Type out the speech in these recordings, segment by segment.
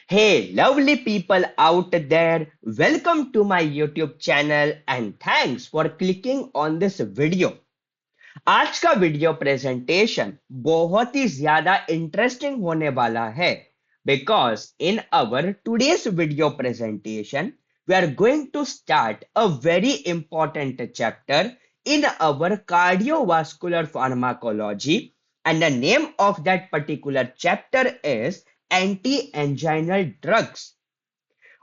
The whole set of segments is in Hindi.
Hey, lovely people out there, welcome to my YouTube channel and thanks for clicking on this video. आज का वीडियो प्रेजेंटेशन बहुत ही ज्यादा इंटरेस्टिंग होने वाला है because in our today's video presentation we are going to start a very important chapter in our cardiovascular pharmacology, and the name of that particular chapter is anti-anginal drugs.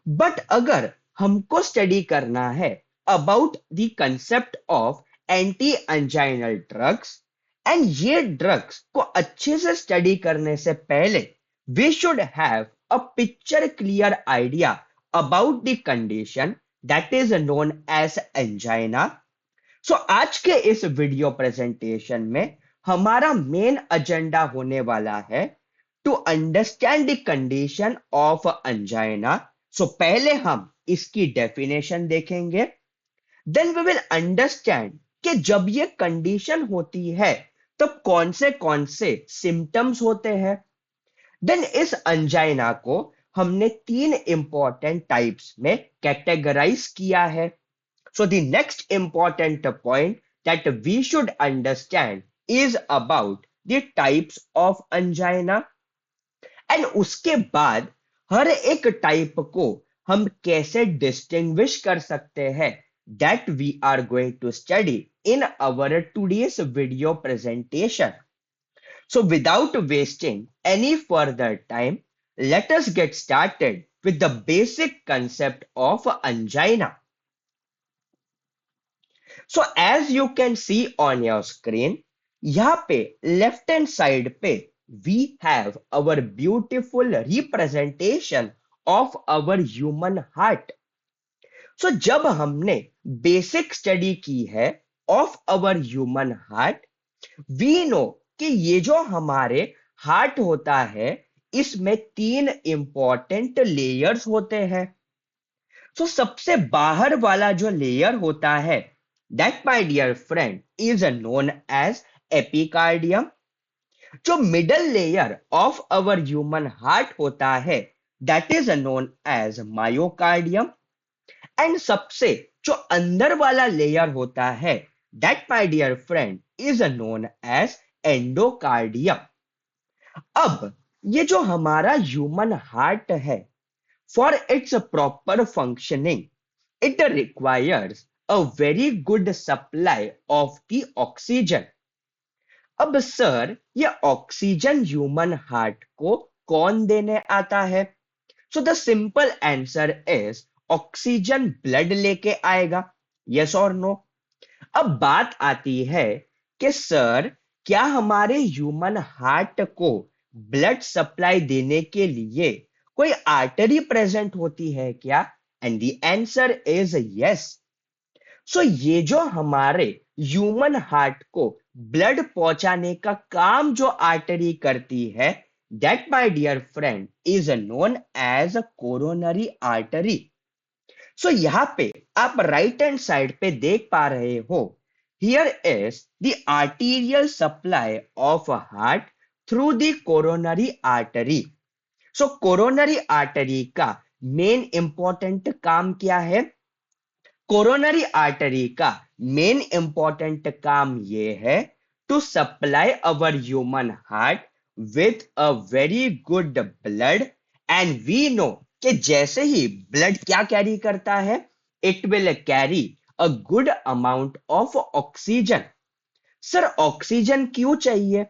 But अगर हमको स्टडी करना है about the concept of anti anginal drugs, and ये ड्रग्स को अच्छे से स्टडी करने से पहले we should have a picture clear idea about the condition that is known as angina. So आज के इस वीडियो प्रेजेंटेशन में हमारा मेन एजेंडा होने वाला है to understand the condition of angina. So पहले हम इसकी डेफिनेशन देखेंगे, देन वी विल अंडरस्टैंड कि जब ये कंडीशन होती है तब कौन से सिम्टम्स होते हैं. देन इस अंजाइना को हमने तीन इंपॉर्टेंट टाइप्स में कैटेगराइज किया है. So the next important point that we should understand is about the types of angina, and उसके बाद हर एक टाइप को हम कैसे डिस्टिंग्विश कर सकते हैं that we are going to study in our today's video presentation. So without wasting any further time, let us get started with the basic concept of angina. So as you can see on your screen, यहाँ पे लेफ्ट हैंड साइड पे we have our beautiful representation of our human heart. So जब हमने बेसिक स्टडी की है of our human heart, we know कि ये जो हमारे हार्ट होता है इसमें तीन इंपॉर्टेंट लेयर्स होते हैं. तो सबसे बाहर वाला जो लेयर होता है that my dear friend is known as epicardium. जो middle layer of our human heart होता है that is known as myocardium, and सबसे जो अंदर वाला लेयर होता है that my dear friend is known as endocardium. अब ये जो हमारा ह्यूमन हार्ट है, for its proper functioning it requires a very good supply of the oxygen. अब सर ये ऑक्सीजन ह्यूमन हार्ट को कौन देने आता है? So the simple answer is oxygen blood लेके आएगा. यस और नो? अब बात आती है कि सर क्या हमारे ह्यूमन हार्ट को ब्लड सप्लाई देने के लिए कोई आर्टरी प्रेजेंट होती है क्या? And the answer is yes. So ये जो हमारे ह्यूमन हार्ट को ब्लड पहुंचाने का काम जो आर्टरी करती है that my dear friend is known as coronary artery. So यहां पे आप राइट हैंड साइड पे देख पा रहे हो, here is the arterial supply of heart through the coronary artery. So coronary artery का मेन इंपॉर्टेंट काम क्या है? कोरोनरी आर्टरी का मेन इंपॉर्टेंट काम ये है to supply our human heart with a very good blood. And we know कि जैसे ही ब्लड क्या कैरी करता है, it will carry a good amount of oxygen. Sir oxygen क्यों चाहिए?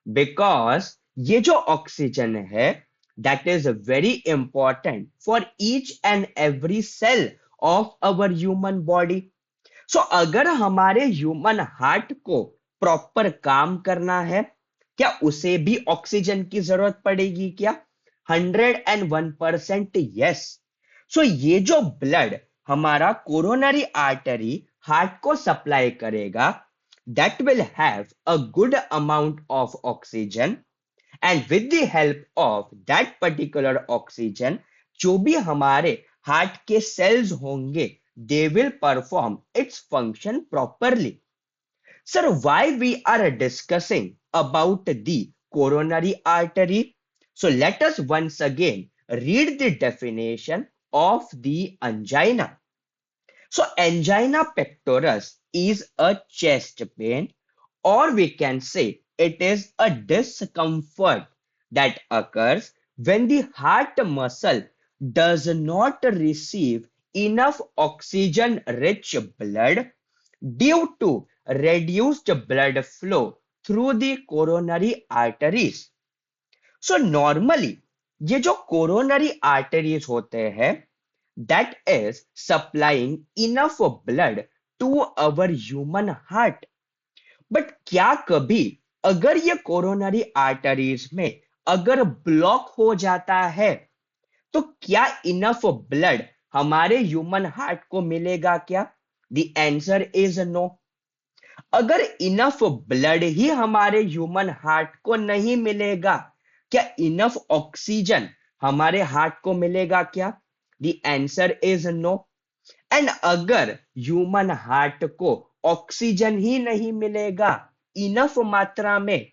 बिकॉज ये जो ऑक्सीजन है that is very important for each and every cell of our human body. So अगर हमारे ह्यूमन हार्ट को प्रॉपर काम करना है, क्या उसे भी ऑक्सीजन की जरूरत पड़ेगी क्या? 101% यस. सो ये जो ब्लड हमारा कोरोनरी आर्टरी हार्ट को सप्लाई करेगा that will have a good amount of oxygen, and with the help of that particular oxygen जो भी हमारे हार्ट के सेल्स होंगे they will perform its function properly. Sir, why we are discussing about the coronary artery? So let us once again read the definition of the angina. So angina pectoris is a chest pain, or we can say it is a discomfort that occurs when the heart muscle does not receive enough oxygen rich blood due to reduced blood flow through the coronary arteries. So normally ये जो coronary arteries होते हैं that is supplying enough blood to our human heart. But क्या कभी अगर ये coronary arteries में अगर ब्लॉक हो जाता है तो क्या इनफ ब्लड हमारे ह्यूमन हार्ट को मिलेगा क्या? The answer is no. अगर इनफ ब्लड ही हमारे ह्यूमन हार्ट को नहीं मिलेगा, क्या इनफ ऑक्सीजन हमारे हार्ट को मिलेगा क्या? The answer is no. And अगर ह्यूमन हार्ट को ऑक्सीजन ही नहीं मिलेगा इनफ मात्रा में,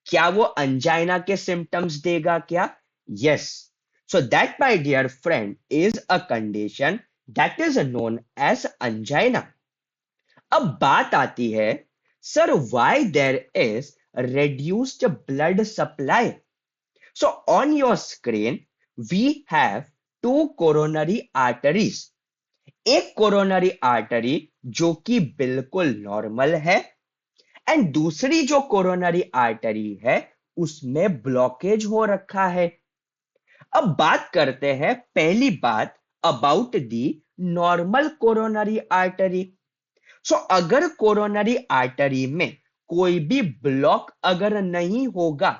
क्या वो अंजाइना के सिम्टम्स देगा क्या? Yes. So that my dear friend is a condition that is known as angina. अब बात आती है, sir why there is reduced blood supply. So on your screen we have two coronary arteries. एक कोरोनरी आर्टरी जो कि बिल्कुल नॉर्मल है एंड दूसरी जो कोरोनरी आर्टरी है उसमें ब्लॉकेज हो रखा है. अब बात करते हैं पहली बात about the normal coronary artery. So अगर कोरोनरी आर्टरी में कोई भी ब्लॉक अगर नहीं होगा,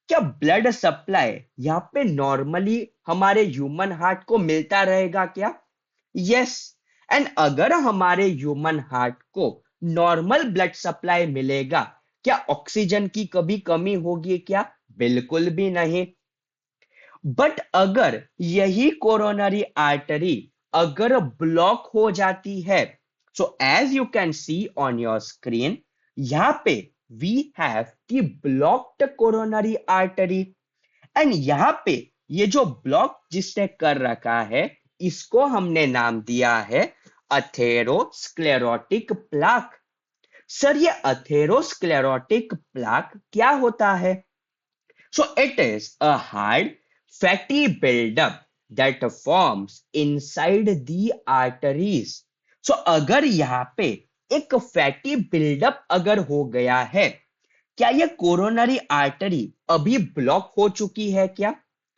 क्या ब्लड सप्लाई यहां पे नॉर्मली हमारे ह्यूमन हार्ट को मिलता रहेगा क्या? यस. एंड अगर हमारे ह्यूमन हार्ट को नॉर्मल ब्लड सप्लाई मिलेगा, क्या ऑक्सीजन की कभी कमी होगी क्या? बिल्कुल भी नहीं. बट अगर यही कोरोनरी आर्टरी अगर ब्लॉक हो जाती है, so as you can see on your screen, यहां पे we have the blocked coronary artery. And यहां पे ये जो ब्लॉक जिसने कर रखा है इसको हमने नाम दिया है अथेरोस्क्लेरोटिक प्लाक. सर ये अथेरोस्क्लेरोटिक प्लाक क्या होता है? So it is a hard fatty buildup that forms inside the arteries. So अगर यहाँ पे एक फैटी बिल्डअप अगर हो गया है, क्या ये कोरोनरी आर्टरी अभी ब्लॉक हो चुकी है क्या?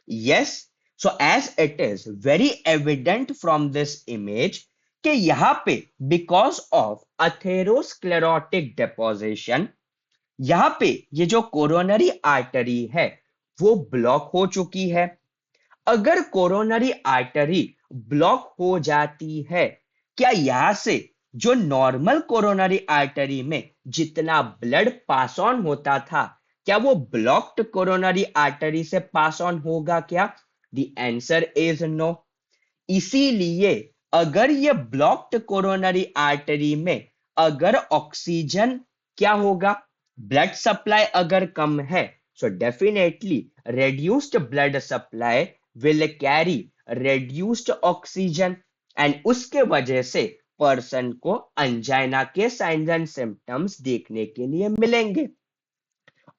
Yes. So as it is very evident from this image कि यहाँ पे बिकॉज ऑफ अथेरोस्क्लेरोटिक डिपोजिशन यहां पे ये जो कोरोनरी आर्टरी है वो ब्लॉक हो चुकी है. अगर कोरोनरी आर्टरी ब्लॉक हो जाती है, क्या यहां से जो नॉर्मल कोरोनरी आर्टरी में जितना ब्लड पास ऑन होता था, क्या वो ब्लॉक्ड कोरोनरी आर्टरी से पास ऑन होगा क्या? The answer is no. इसीलिए अगर ये ब्लॉक्ड कोरोनरी आर्टरी में अगर ऑक्सीजन क्या होगा, ब्लड सप्लाई अगर कम है, so definitely reduced blood supply will carry reduced oxygen and उसके वजह से पर्सन को अंजाइना के साइंस एंड सिम्टम्स देखने के लिए मिलेंगे.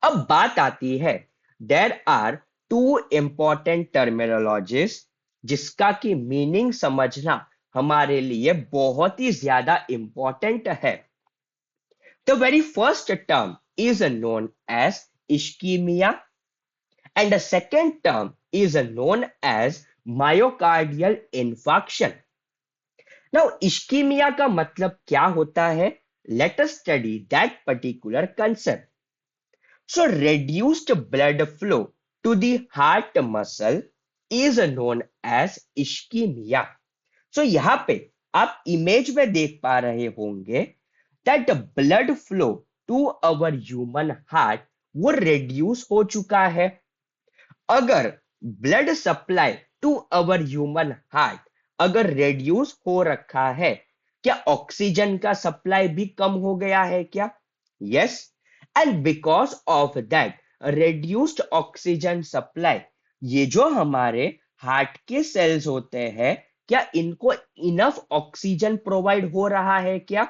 अब बात आती है, there are two important terminologies जिसका की मीनिंग समझना हमारे लिए बहुत ही ज्यादा इंपॉर्टेंट है. The very first term is known as ischemia and the second term is known as myocardial infarction. Now ischemia का मतलब क्या होता है? Let us study that particular concept. So reduced blood flow to the heart muscle is known as ischemia. So यहाँ पे आप इमेज में देख पा रहे होंगे that the blood flow to our human heart वो reduce हो चुका है. अगर blood supply to our human heart अगर reduce हो रखा है, क्या ऑक्सीजन का सप्लाई भी कम हो गया है क्या? Yes. And because of that reduced oxygen supply, ये जो हमारे हार्ट के सेल्स होते हैं, क्या इनको इनफ ऑक्सीजन प्रोवाइड हो रहा है क्या?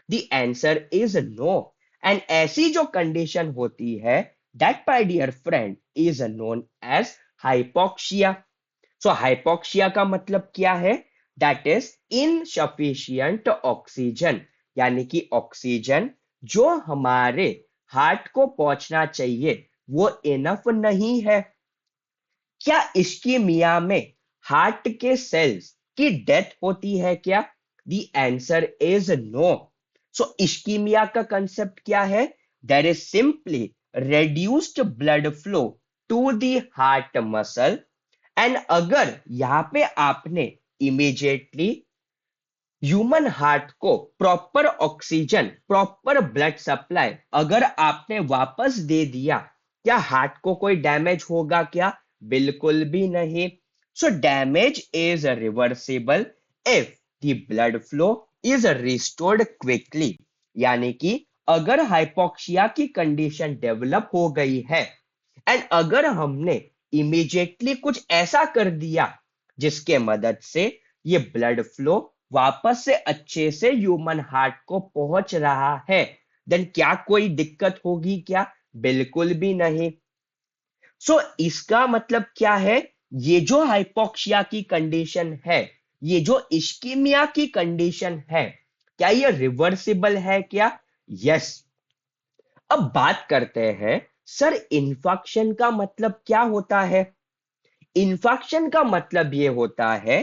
The answer is no. And ऐसी जो कंडीशन होती है, that my dear friend is known as hypoxia. So hypoxia का मतलब क्या है? दैट इज इनसफिशियंट ऑक्सीजन, यानी कि ऑक्सीजन जो हमारे हार्ट को पहुंचना चाहिए वो इनफ नहीं है। क्या इस्कीमिया में हार्ट के सेल्स की डेथ होती है क्या? The answer is no. So ischemia का कंसेप्ट क्या है? There is simply reduced blood flow to the heart muscle. And अगर यहां पे आपने इमीडिएटली ह्यूमन हार्ट को proper oxygen, proper blood supply अगर आपने वापस दे दिया, क्या हार्ट को कोई डैमेज होगा क्या? बिल्कुल भी नहीं। So damage is reversible if the blood flow is restored quickly. यानी कि अगर हाइपोक्सिया की कंडीशन डेवलप हो गई है एंड अगर हमने इमीडिएटली कुछ ऐसा कर दिया जिसके मदद से ये ब्लड फ्लो वापस से अच्छे से ह्यूमन हार्ट को पहुंच रहा है, देन क्या कोई दिक्कत होगी क्या? बिल्कुल भी नहीं। सो इसका मतलब क्या है? ये जो हाइपोक्सिया की कंडीशन है, ये जो इस्कीमिया की कंडीशन है, क्या ये रिवर्सिबल है क्या? यस। अब बात करते हैं, सर इन्फेक्शन का मतलब क्या होता है? इन्फेक्शन का मतलब ये होता है,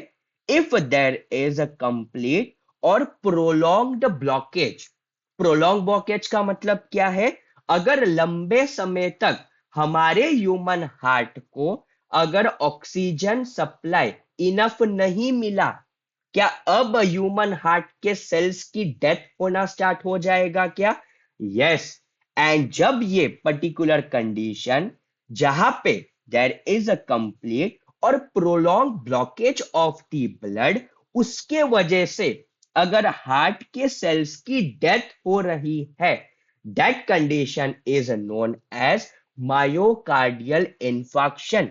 if there is a complete और प्रोलॉन्ग्ड ब्लॉकेज। प्रोलॉन्ग ब्लॉकेज का मतलब क्या है? अगर लंबे समय तक हमारे ह्यूमन हार्ट को अगर ऑक्सीजन सप्लाई इनफ नहीं मिला, क्या अब ह्यूमन हार्ट के सेल्स की डेथ होना स्टार्ट हो जाएगा क्या? यस। एंड जब ये पर्टिकुलर कंडीशन, जहां पे देयर इज अ कंप्लीट और prolong blockage of the blood, उसके वजह से अगर हार्ट के सेल्स की डेथ हो रही है, that condition is known as myocardial infarction.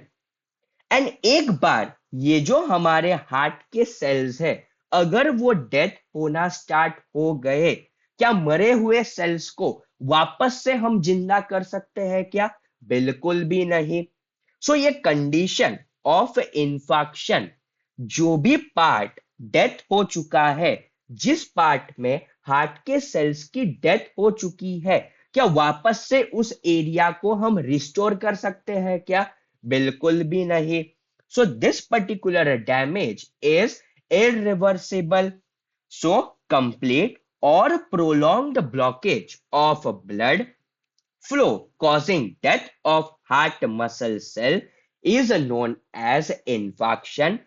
And एक बार ये जो हमारे हार्ट के सेल्स है, अगर वो डेथ होना स्टार्ट हो गए, क्या मरे हुए सेल्स को वापस से हम जिंदा कर सकते हैं क्या? बिल्कुल भी नहीं। सो ये कंडीशन ऑफ इंफेक्शन, जो भी पार्ट डेथ हो चुका है, जिस पार्ट में हार्ट के सेल्स की डेथ हो चुकी है, क्या वापस से उस एरिया को हम रिस्टोर कर सकते हैं क्या? बिल्कुल भी नहीं। So this particular damage is irreversible. So complete or prolonged blockage of blood flow causing death of heart muscle cell is known as infarction.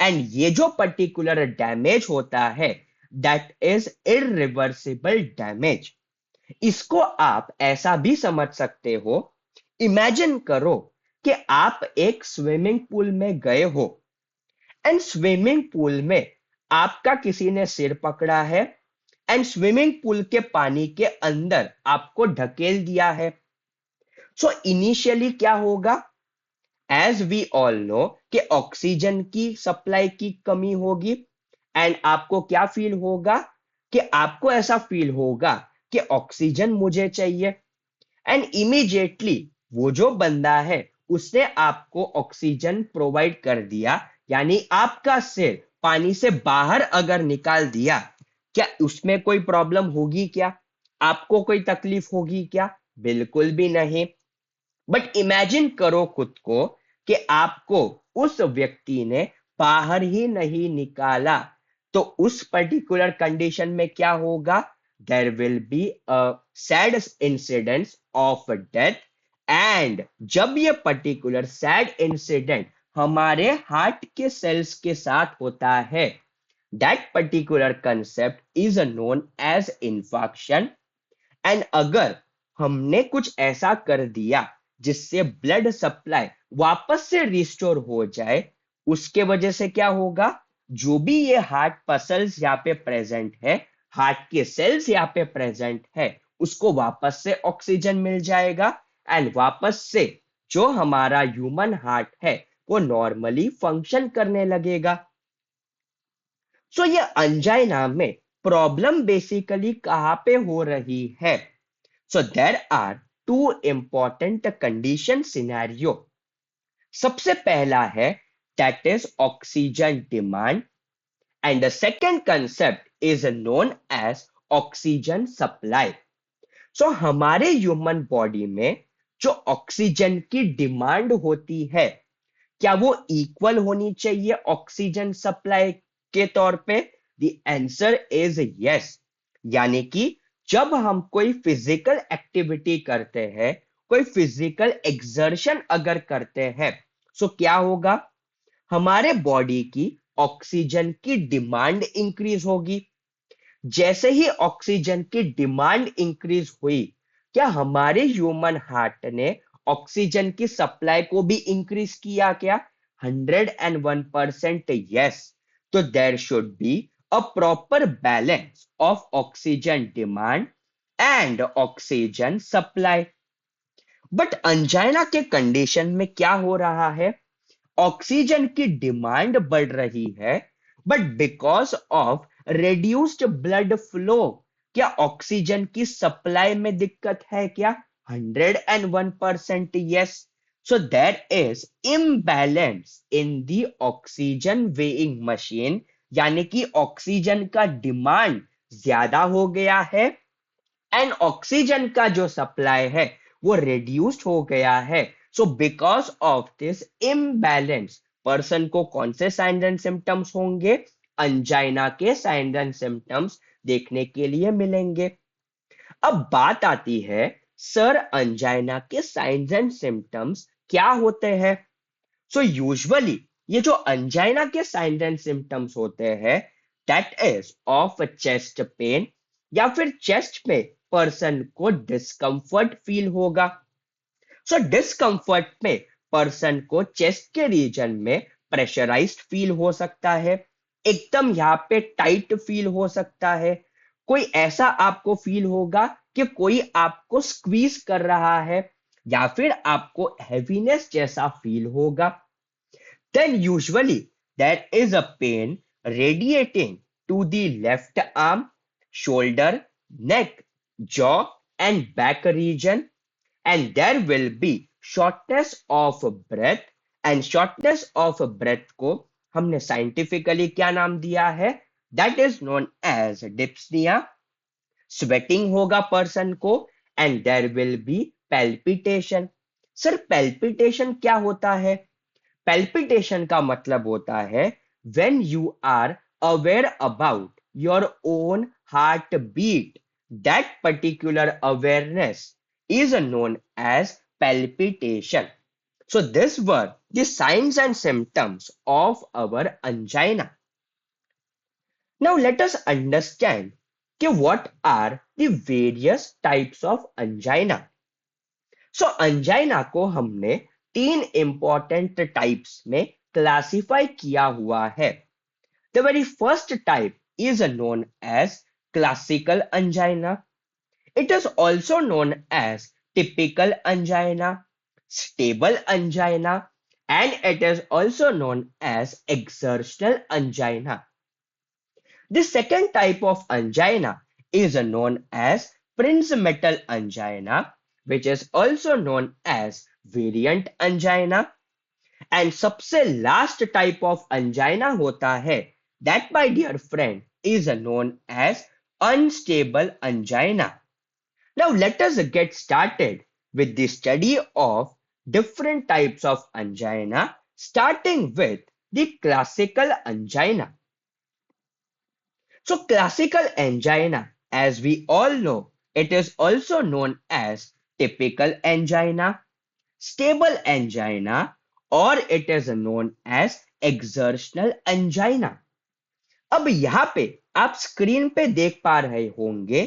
And ये जो पर्टिकुलर डैमेज होता है, दैट इज इरिवर्सिबल डैमेज। इसको आप ऐसा भी समझ सकते हो, इमेजिन करो कि आप एक स्विमिंग पूल में गए हो एंड स्विमिंग पूल में आपका किसी ने सिर पकड़ा है एंड स्विमिंग पूल के पानी के अंदर आपको ढकेल दिया है। सो इनिशियली क्या होगा? एज वी ऑल नो कि ऑक्सीजन की सप्लाई की कमी होगी एंड आपको क्या फील होगा? कि आपको ऐसा फील होगा कि ऑक्सीजन मुझे चाहिए। एंड इमीडिएटली वो जो बंदा है उसने आपको ऑक्सीजन प्रोवाइड कर दिया, यानी आपका सिर पानी से बाहर अगर निकाल दिया, क्या उसमें कोई प्रॉब्लम होगी क्या? आपको कोई तकलीफ होगी क्या? बिल्कुल भी नहीं। बट इमेजिन करो खुद को कि आपको उस व्यक्ति ने बाहर ही नहीं निकाला, तो उस पर्टिकुलर कंडीशन में क्या होगा? There will be a sad incident of death. And जब ये पर्टिकुलर सैड इंसिडेंट हमारे हार्ट के सेल्स के साथ होता है, that particular concept is known as infarction. And अगर हमने कुछ ऐसा कर दिया जिससे ब्लड सप्लाई वापस से रिस्टोर हो जाए, उसके वजह से क्या होगा? जो भी ये हार्ट मसल्स यहाँ पे प्रेजेंट है, हार्ट के सेल्स यहाँ पे प्रेजेंट है, उसको वापस से ऑक्सीजन मिल जाएगा एंड वापस से जो हमारा ह्यूमन हार्ट है वो नॉर्मली फंक्शन करने लगेगा। सो ये अंजाइना में प्रॉब्लम बेसिकली कहाँ पे हो रही है? So there are two important condition scenario. सबसे पहला है that is oxygen demand, and the second concept is known as oxygen supply. So हमारे ह्यूमन बॉडी में जो ऑक्सीजन की डिमांड होती है, क्या वो इक्वल होनी चाहिए ऑक्सीजन सप्लाई के तौर पे? The answer is yes. यानी कि जब हम कोई फिजिकल एक्टिविटी करते हैं, कोई फिजिकल एक्सर्शन अगर करते हैं, सो क्या होगा? हमारे बॉडी की ऑक्सीजन की डिमांड इंक्रीज होगी। जैसे ही ऑक्सीजन की डिमांड इंक्रीज हुई, क्या हमारे ह्यूमन हार्ट ने ऑक्सीजन की सप्लाई को भी इंक्रीज किया क्या? 101% यस। तो there should be a proper balance of oxygen demand and oxygen supply. But angina के कंडीशन में क्या हो रहा है? ऑक्सीजन की डिमांड बढ़ रही है, but because of reduced blood flow, क्या ऑक्सीजन की सप्लाई में दिक्कत है क्या? 101% yes. So there is imbalance in the oxygen weighing machine, यानी कि ऑक्सीजन का डिमांड ज्यादा हो गया है एंड ऑक्सीजन का जो सप्लाई है वो रिड्यूस्ड हो गया है। So because of this imbalance, person को कौन से साइंस एंड सिम्टम्स होंगे? अंजाइना के साइंस एंड सिम्टम्स देखने के लिए मिलेंगे। अब बात आती है, सर अंजाइना के साइंस एंड सिम्टम्स क्या होते हैं? सो यूजुअली ये जो अंजाइना के साइंस एंड सिम्टम्स होते हैं, that is of chest pain, या फिर चेस्ट में पर्सन को डिस्कंफर्ट फील होगा। सो डिस्कंफर्ट में पर्सन को चेस्ट के रीजन में प्रेशराइज्ड फील हो सकता है, एकदम यहाँ पे टाइट फील हो सकता है। कोई ऐसा आपको फील होगा कि कोई आपको स्क्वीज कर रहा है, या फिर आपको हैवीनेस जैसा फील होगा। Then usually there is a pain radiating to the left arm, shoulder, neck, jaw, and back region, and there will be shortness of breath, and shortness of breath को हमने scientifically क्या नाम दिया है? That is known as dyspnea. Sweating होगा पर्सन को, and there will be palpitation. Sir palpitation क्या होता है? Palpitation का मतलब होता है when you are aware about your own heartbeat. That particular awareness is known as palpitation. So these were the signs and symptoms of our angina. Now let us understand what are the various types of angina. So angina को हमने तीन इंपॉर्टेंट टाइप्स में क्लासिफाई किया हुआ है। The very first type is known as classical angina. It is also known as typical angina, stable angina, and it is also known as exertional angina. The second type of angina is known as Prinzmetal angina, which is also known as variant angina. And सबसे last type of angina होता है, that my dear friend is known as unstable angina. Now let us get started with the study of different types of angina, starting with the classical angina. So classical angina, as we all know, it is also known as typical angina, stable angina, or it is known as exertional angina. अब यहाँ पे आप स्क्रीन पे देख पा रहे होंगे,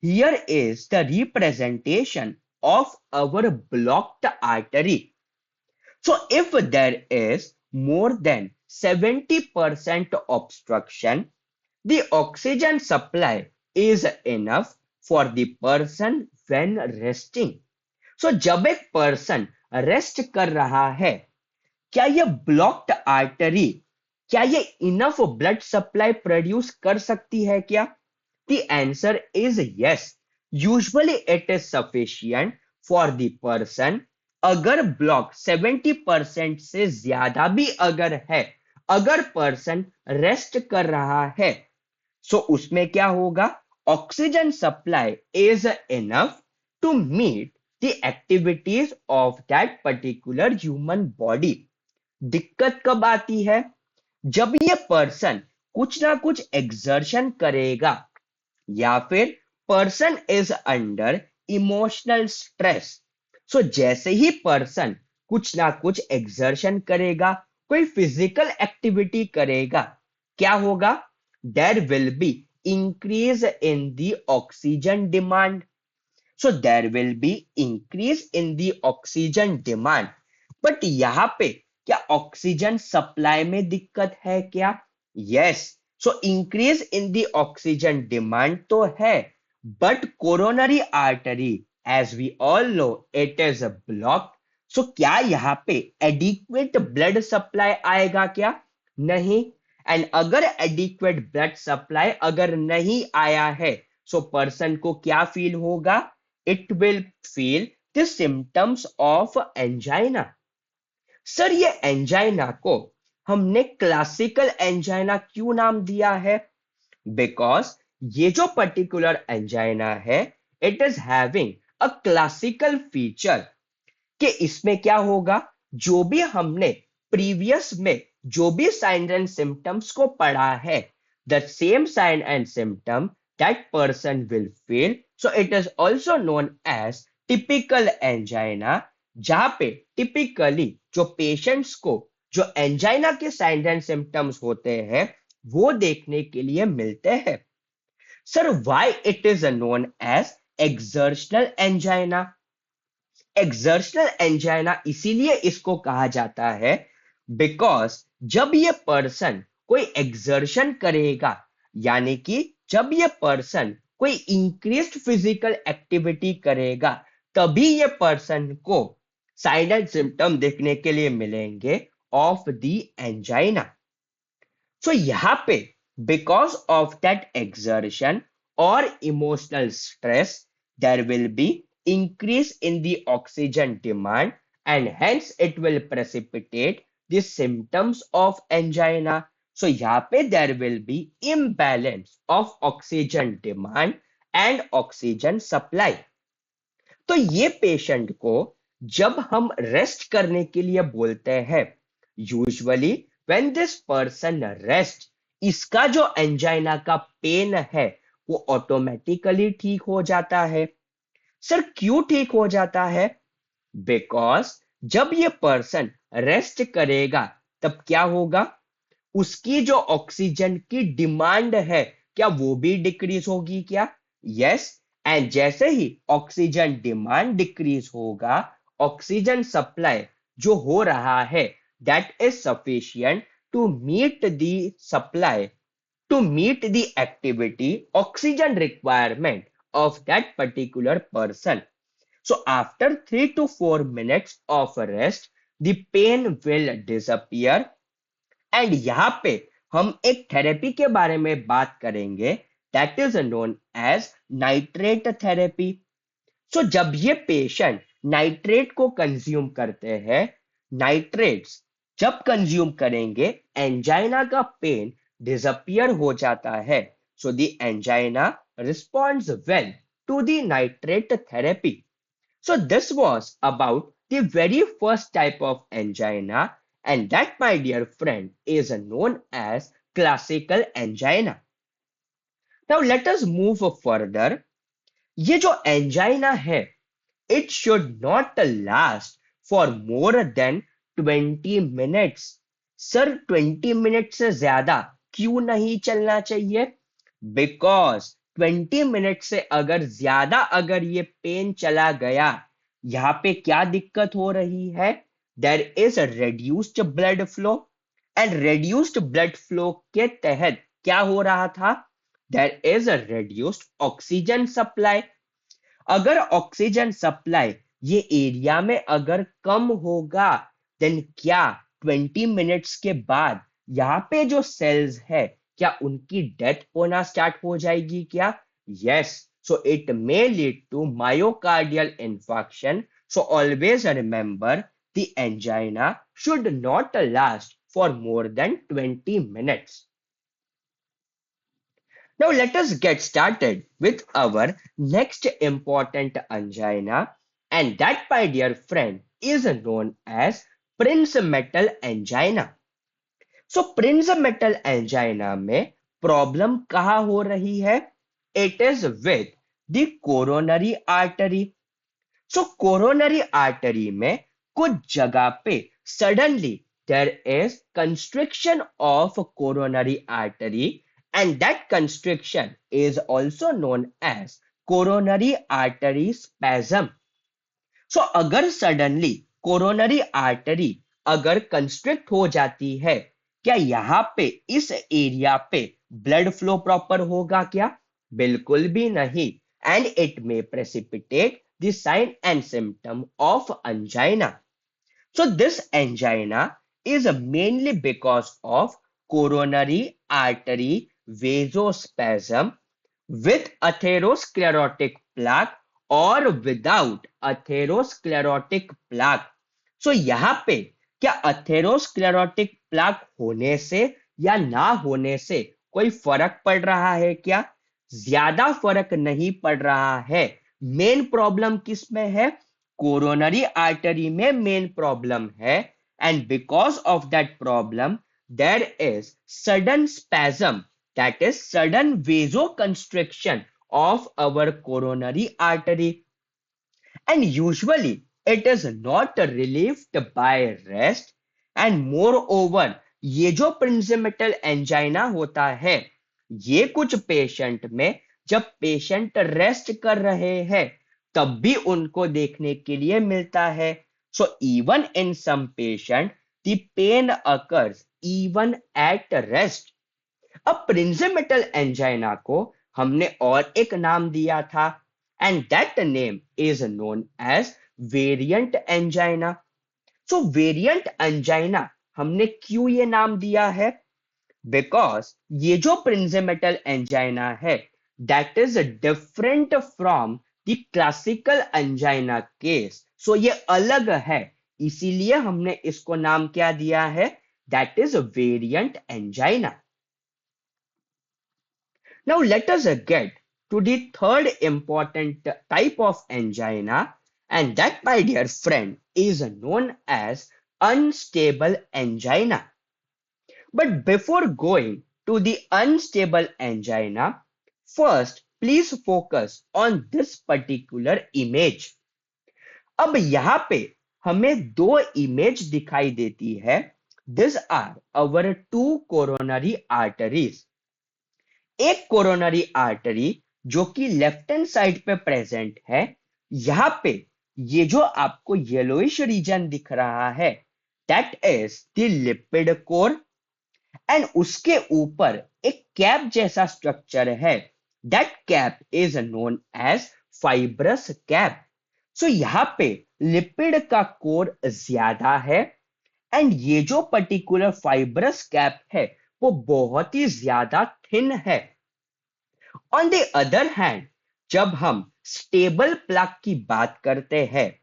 here is the representation of our blocked artery. So if there is more than 70% obstruction, the oxygen supply is enough for the person when resting. So जब एक person रेस्ट कर रहा है, क्या ये ब्लॉक्ड आर्टरी, क्या ये इनफ ब्लड सप्लाई प्रोड्यूस कर सकती है क्या? The answer is yes. Usually it is sufficient for the person. अगर ब्लॉक 70% से ज्यादा भी अगर है, अगर पर्सन रेस्ट कर रहा है, सो उसमें क्या होगा? Oxygen supply is enough to meet the activities of that particular human body. दिक्कत कब आती है? जब ये पर्सन कुछ ना कुछ एक्सर्शन करेगा, या फिर person is under emotional stress. So जैसे ही पर्सन कुछ ना कुछ एक्सर्शन करेगा, कोई फिजिकल एक्टिविटी करेगा, क्या होगा? There will be increase in the oxygen demand. So there will be increase in the oxygen demand. But यहां पे क्या ऑक्सीजन सप्लाई में दिक्कत है क्या? Yes. So increase in the oxygen demand तो है, but coronary artery, as we all know, it is blocked. So क्या यहाँ पे एडिक्वेट ब्लड सप्लाई आएगा क्या? नहीं। एंड अगर एडिक्वेट ब्लड सप्लाई अगर नहीं आया है, सो पर्सन को क्या फील होगा? It will feel the symptoms of angina. Sir ये एंजाइना को हमने क्लासिकल एंजाइना क्यों नाम दिया है? बिकॉज ये जो पर्टिकुलर एंजाइना है, it is having a classical feature, कि इसमें क्या होगा? जो भी हमने प्रीवियस में जो भी साइन एंड सिम्टम्स को पढ़ा है, the same sign and symptom that person will feel, so it is also known as typical angina. जहां पे टिपिकली जो पेशेंट्स को जो एंजाइना के साइन एंड सिम्टम्स होते हैं, वो देखने के लिए मिलते हैं। Sir why it is known as exertional angina? Exertional angina इसीलिए इसको कहा जाता है बिकॉज जब ये पर्सन कोई एक्सर्शन करेगा, यानी कि जब ये पर्सन कोई इंक्रीज्ड फिजिकल एक्टिविटी करेगा, तभी ये पर्सन को साइन एंड सिम्टम देखने के लिए मिलेंगे ऑफ द एंजाइना। सो यहाँ पे बिकॉज ऑफ दैट एक्सर्शन और emotional stress, there will be increase in the oxygen demand, and hence it will precipitate the symptoms of angina. So यहाँ पे there will be imbalance of oxygen demand and oxygen supply. तो ये पेशेंट को जब हम रेस्ट करने के लिए बोलते हैं, usually when this person rest, इसका जो एंजाइना का पेन है वो ऑटोमेटिकली ठीक हो जाता है। सर क्यों ठीक हो जाता है? बिकॉज जब ये पर्सन रेस्ट करेगा, तब क्या होगा? उसकी जो ऑक्सीजन की डिमांड है, क्या वो भी डिक्रीज होगी क्या? यस। एंड जैसे ही ऑक्सीजन डिमांड डिक्रीज होगा, ऑक्सीजन सप्लाई जो हो रहा है, that is sufficient to meet the supply, to meet the activity oxygen requirement of that particular person. So after 3 to 4 minutes of rest, the pain will disappear. And यहाँ पे हम एक थेरेपी के बारे में बात करेंगे, that is known as nitrate therapy. So जब ये पेशेंट नाइट्रेट को कंज्यूम करते हैं, नाइट्रेट्स जब कंज्यूम करेंगे, एंजाइना का पेन डिसअपियर हो जाता है। So the angina responds well to the nitrate therapy. So this was about the very first type of angina, and that my dear friend is known as classical angina. Now let us move further. ये जो एंजाइना है, it should not last for more than 20 minutes. Sir 20 minute से ज्यादा क्यों नहीं चलना चाहिए? बिकॉज 20 मिनट से अगर ज्यादा अगर ये पेन चला गया, यहाँ पे क्या दिक्कत हो रही है? There is reduced blood flow, and reduced blood flow के तहत क्या हो रहा था? There is reduced oxygen supply. अगर ऑक्सीजन सप्लाई ये एरिया में अगर कम होगा, देन क्या 20 मिनट्स के बाद यहाँ पे जो सेल्स है क्या उनकी डेथ होना स्टार्ट हो जाएगी क्या? Yes, so it may lead to myocardial infarction. So always remember the angina should not last for more than 20 minutes. Now let us get started with our next important angina, and that, my dear friend, is known as Prinzmetal angina. So Prinzmetal angina में प्रॉब्लम कहाँ हो रही है? It is with the coronary artery. So coronary artery में कुछ जगह पे suddenly there is constriction of coronary artery, and that constriction is also known as coronary artery spasm. So अगर सडनली कोरोनरी आर्टरी अगर कंस्ट्रिक्ट हो जाती है, क्या यहाँ पे इस एरिया पे ब्लड फ्लो प्रॉपर होगा क्या? बिल्कुल भी नहीं. And it may precipitate the sign and symptom of angina. So this angina is mainly because of coronary artery vasospasm with atherosclerotic plaque और विदाउट अथेरोस्क्लेरोटिक प्लाक. सो यहाँ पे क्या अथेरोस्क्लेरोटिक प्लाक होने से या ना होने से कोई फर्क पड़ रहा है क्या? ज्यादा फर्क नहीं पड़ रहा है. मेन प्रॉब्लम किस में है? कोरोनरी आर्टरी में मेन प्रॉब्लम है. And because of that problem there is sudden spasm, that is sudden vasoconstriction of our coronary artery, and usually it is not relieved by rest. And moreover ये जो प्रिंजिमेटल एंजाइना होता है, ये कुछ पेशेंट में जब पेशेंट रेस्ट कर रहे हैं तब भी उनको देखने के लिए मिलता है. So even in some patient the pain occurs even at rest. अब प्रिंजिमेटल एंजाइना को हमने और एक नाम दिया था, and that name is known as variant angina. So variant angina हमने क्यों ये नाम दिया है? बिकॉज ये जो प्रिंजिमेटल एंजाइना है that is different from the classical angina case. So ये अलग है, इसीलिए हमने इसको नाम क्या दिया है? That is variant angina. Now let us get to the third important type of angina, and that, my dear friend, is known as unstable angina. But before going to the unstable angina, first please focus on this particular image. अब यहाँ पे हमें दो इमेज दिखाई देती है. These are our two coronary arteries. एक कोरोनरी आर्टरी जो कि लेफ्ट हैंड साइड पे प्रेजेंट है, यहां पे ये जो आपको येलोइश रीजन दिख रहा है that is the lipid core, and उसके ऊपर एक कैप जैसा स्ट्रक्चर है. That cap is known as fibrous cap. So यहाँ पे लिपिड का कोर ज्यादा है, एंड ये जो पर्टिकुलर फाइब्रस कैप है वो बहुत ही ज्यादा थिन है. ऑन द अदर हैंड जब हम स्टेबल प्लाक की बात करते हैं,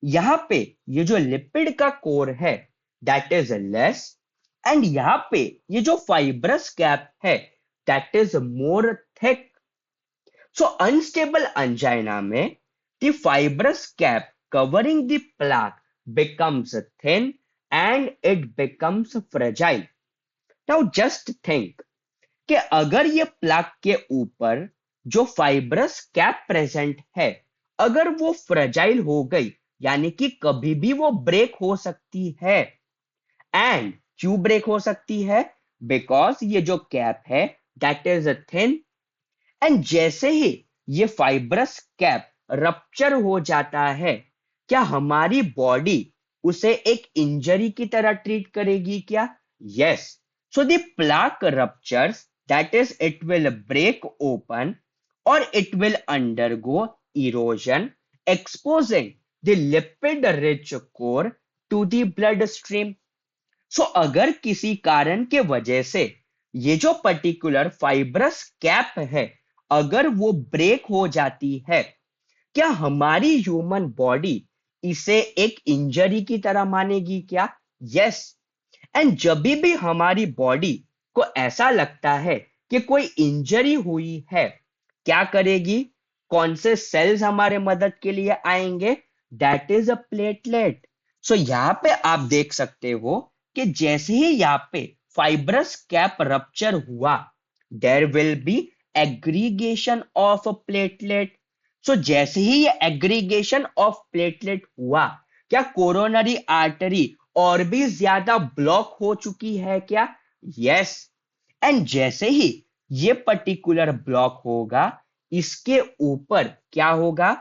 यहां पे ये जो लिपिड का कोर है दैट इज लेस, एंड यहां पे ये जो फाइब्रस कैप है that is more thick. So unstable angina में the fibrous cap covering the plaque becomes thin and it becomes fragile. Now just think कि अगर ये प्लाक के ऊपर जो फाइब्रस कैप प्रेजेंट है अगर वो फ्रेजाइल हो गई, यानी कि कभी भी वो ब्रेक हो सकती है. एंड क्यों ब्रेक हो सकती है? बिकॉज ये जो कैप है दैट इज थिन, एंड जैसे ही ये फाइब्रस कैप रप्चर हो जाता है, क्या हमारी बॉडी उसे एक इंजरी की तरह ट्रीट करेगी क्या? Yes. So the plaque ruptures, that is it will break open or it will undergo erosion, exposing the lipid rich core to the bloodstream. सो अगर किसी कारण के वजह से ये जो पर्टिकुलर फाइब्रस कैप है, अगर वो ब्रेक हो जाती है, क्या हमारी ह्यूमन बॉडी इसे एक इंजरी की तरह मानेगी क्या? यस। एंड जब भी हमारी बॉडी को ऐसा लगता है कि कोई इंजरी हुई है, क्या करेगी? कौन से सेल्स हमारे मदद के लिए आएंगे? That is a platelet. So यहाँ पे आप देख सकते हो कि जैसे ही यहाँ पे फाइब्रस कैप रप्चर हुआ, there will be aggregation of platelet. So जैसे ही ये एग्रीगेशन ऑफ प्लेटलेट हुआ, क्या कोरोनरी आर्टरी और भी ज्यादा ब्लॉक हो चुकी है क्या? यस। एंड जैसे ही ये पर्टिकुलर ब्लॉक होगा, इसके ऊपर क्या होगा?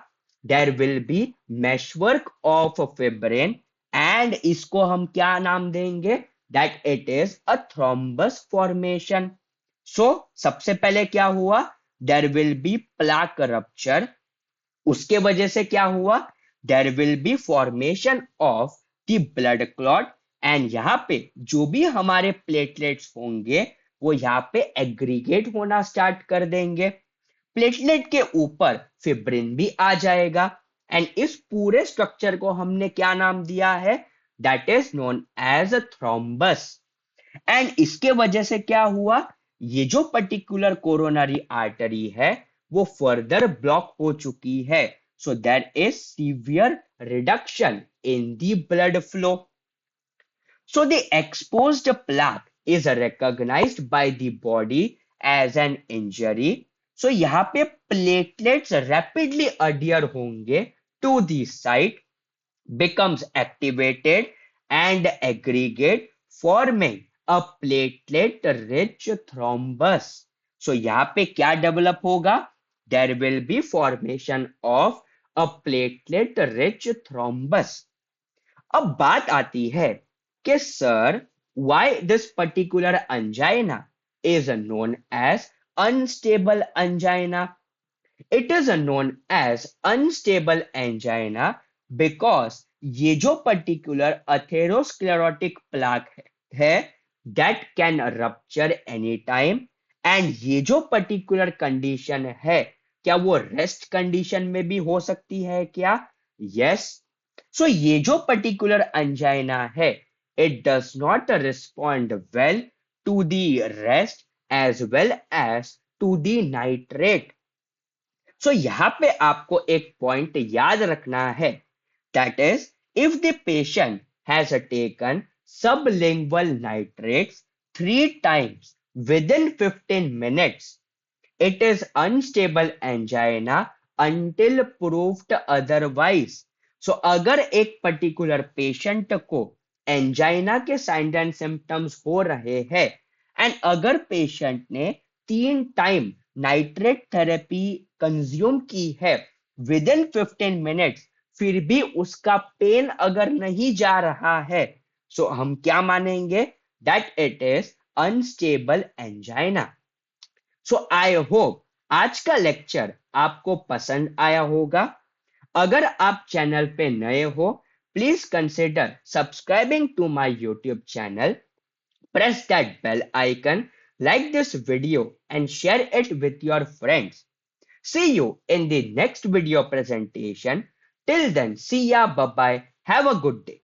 There will be meshwork of fibrin, and इसको हम क्या नाम देंगे? That it is a thrombus formation. So सबसे पहले क्या हुआ? There will be plaque rupture. उसके वजह से क्या हुआ? There will be formation of the blood clot, and यहाँ पे जो भी हमारे प्लेटलेट्स होंगे, वो यहाँ पे एग्रीगेट होना स्टार्ट कर देंगे। प्लेटलेट के ऊपर फिब्रिन भी आ जाएगा, एंड इस पूरे स्ट्रक्चर को हमने क्या नाम दिया है? That is known as a thrombus. And इसके वजह से क्या हुआ? ये जो पर्टिकुलर कोरोनरी आर्टरी है, वो फर्दर ब्लॉक हो चुकी है। So there is severe reduction in the blood flow. So the exposed plaque is recognized by the body as an injury. So यहाँ पे platelets rapidly adhere होंगे to the site, becomes activated and aggregate, forming a platelet rich thrombus. So यहाँ पे क्या develop होगा? There will be formation of a platelet rich thrombus. अब बात आती है कि sir, why this particular angina is known as unstable angina? It is known as unstable angina because ये जो particular atherosclerotic plaque है, that can rupture anytime, and ये जो particular condition है, क्या वो रेस्ट कंडीशन में भी हो सकती है क्या? यस। सो ये जो पर्टिकुलर अंजाइना है, it does not respond well to the rest as well as to the nitrate. So यहाँ पे आपको एक पॉइंट याद रखना है, that is if the patient has taken sublingual nitrates 3 times within 15 minutes, it is unstable angina until proved otherwise. So अगर एक पर्टिकुलर पेशेंट को एंजाइना के साइंस एंड सिम्टम्स हो रहे हैं, एंड अगर पेशेंट ने 3 टाइम नाइट्रेट थेरेपी कंज्यूम की है विद इन 15 मिनट्स, फिर भी उसका पेन अगर नहीं जा रहा है, सो हम क्या मानेंगे? That it is unstable angina. So I hope आज का लेक्चर आपको पसंद आया होगा। अगर आप चैनल पे नए हो, please consider subscribing to my YouTube channel, press that bell icon, like this video and share it with your friends. See you in the next video presentation. Till then, see ya, bye bye, have a good day.